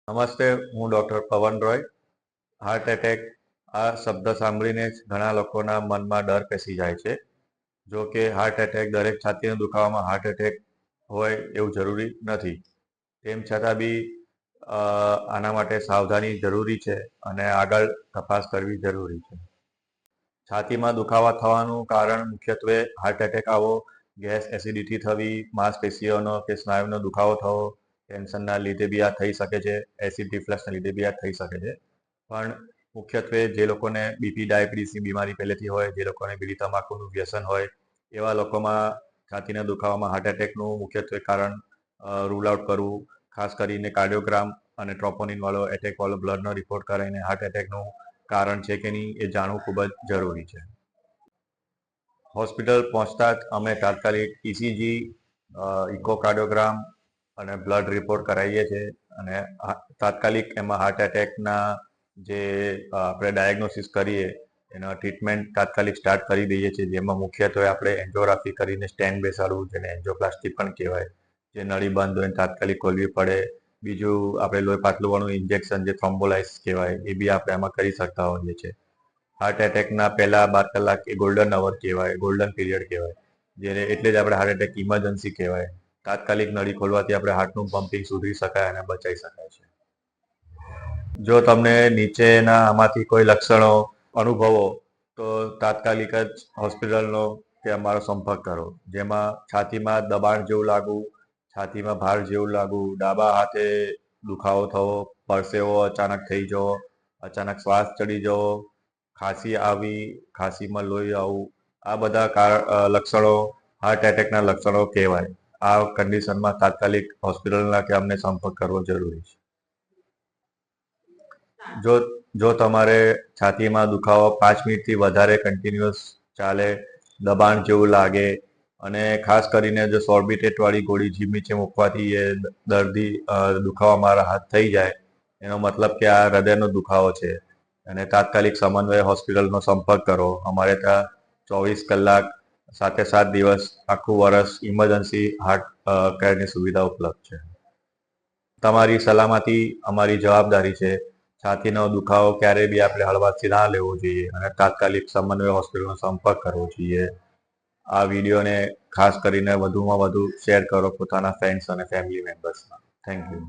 નમસ્તે, હું ડૉક્ટર પવન રોય. હાર્ટ એટેક આ શબ્દ સાંભળીને જ ઘણા લોકોના મનમાં ડર પેસી જાય છે. જો કે હાર્ટ એટેક દરેક છાતીના દુખાવામાં હાર્ટ એટેક હોય એવું જરૂરી નથી. તેમ છતાં બી આના માટે સાવધાની જરૂરી છે અને આગળ તપાસ કરવી જરૂરી છે. છાતીમાં દુખાવા થવાનું કારણ મુખ્યત્વે હાર્ટ એટેક આવો, ગેસ એસિડિટી થવી, માંસપેશીઓનો કે સ્નાયુનો દુખાવો થવો, ટેન્શનના લીધે બી આ થઈ શકે છે, એસિડ રિફ્લક્સના લીધે બી આ થઈ શકે છે. પણ મુખ્યત્વે જે લોકોને બીપી ડાયાબિટીસની બીમારી પહેલેથી હોય, જે લોકોને બીડી તમાકુનું વ્યસન હોય, એવા લોકોમાં છાતીના દુખાવામાં હાર્ટ એટેકનું મુખ્યત્વે કારણ રૂલ આઉટ કરવું, ખાસ કરીને કાર્ડિયોગ્રામ અને ટ્રોપોનિનવાળો એટેકવાળો બ્લડનો રિપોર્ટ કરાવીને હાર્ટ એટેકનું કારણ છે કે નહીં એ જાણવું ખૂબ જ જરૂરી છે. હોસ્પિટલ પહોંચતા જ અમે તાત્કાલિક ઇસીજી, ઇકોકાર્ડિયોગ્રામ અને બ્લડ રિપોર્ટ કરાવીએ છીએ અને તાત્કાલિક એમાં હાર્ટ એટેકના જે આપણે ડાયગ્નોસિસ કરીએ એનો ટ્રીટમેન્ટ તાત્કાલિક સ્ટાર્ટ કરી દઈએ છીએ, જેમાં મુખ્યત્વે આપણે એન્જિયોગ્રાફી કરીને સ્ટેન્ટ બેસાડવું, જેને એન્જિયોપ્લાસ્ટી પણ કહેવાય, જે નળી બંધ હોય તાત્કાલિક ખોલવી પડે. બીજું આપણે લોહી પાતળુંવાળું ઇન્જેક્શન જે થ્રોમ્બોલાઇસ કહેવાય એ બી આપણે આમાં કરી શકતા હોઈએ છીએ. હાર્ટ એટેકના પહેલા 12 કલાક એ ગોલ્ડન અવર કહેવાય, ગોલ્ડન પીરિયડ કહેવાય, જેને એટલે જ આપણે હાર્ટ એટેક ઇમરજન્સી કહેવાય. તાત્કાલિક નળી ખોલવાથી આપણે હાર્ટનું પમ્પિંગ સુધરી શકાય અને બચાવી શકાય છે. જો તમને નીચેના આમાંથી કોઈ લક્ષણો અનુભવો તો તાત્કાલિક જ હોસ્પિટલનો કે અમારો સંપર્ક કરો. જેમાં છાતીમાં દબાણ જેવું લાગવું, છાતીમાં ભાર જેવું લાગવું, ડાબા હાથે દુખાવો થવો, પરસેવો અચાનક થઈ જવો, અચાનક શ્વાસ ચડી જવો, ખાંસી આવી, ખાંસીમાં લોહી આવવું, આ બધા લક્ષણો હાર્ટ એટેકના લક્ષણો કહેવાય. આ કન્ડિશનમાં તાત્કાલિક હોસ્પિટલના કે અમને સંપર્ક કરવો જરૂરી છે. જો તમારે છાતીમાં દુખાવો 5 મિનિટથી વધારે કન્ટિન્યુઅસ ચાલે, દબાણ જેવું લાગે અને ખાસ કરીને જો સોર્બિટેટવાળી ગોળી જીભ નીચે મૂકવાથી એ દર્દી દુખાવામાં રાહત થઈ જાય, એનો મતલબ કે આ હૃદયનો દુખાવો છે અને તાત્કાલિક સમન્વય હોસ્પિટલનો સંપર્ક કરો. અમારે ત્યાં 24 કલાક 7 દિવસ આખું વર્ષ ઇમરજન્સી હાર્ટ કેરની સુવિધા ઉપલબ્ધ છે. તમારી સલામતી અમારી જવાબદારી છે. છાતીનો દુખાવો ક્યારેય બી આપણે હળવાથી ના લેવો જોઈએ અને તાત્કાલિક સમન્વય હોસ્પિટલનો સંપર્ક કરવો જોઈએ. આ વિડીયોને ખાસ કરીને વધુમાં વધુ શેર કરો પોતાના ફ્રેન્ડ્સ અને ફેમિલી મેમ્બર્સમાં. Thank you.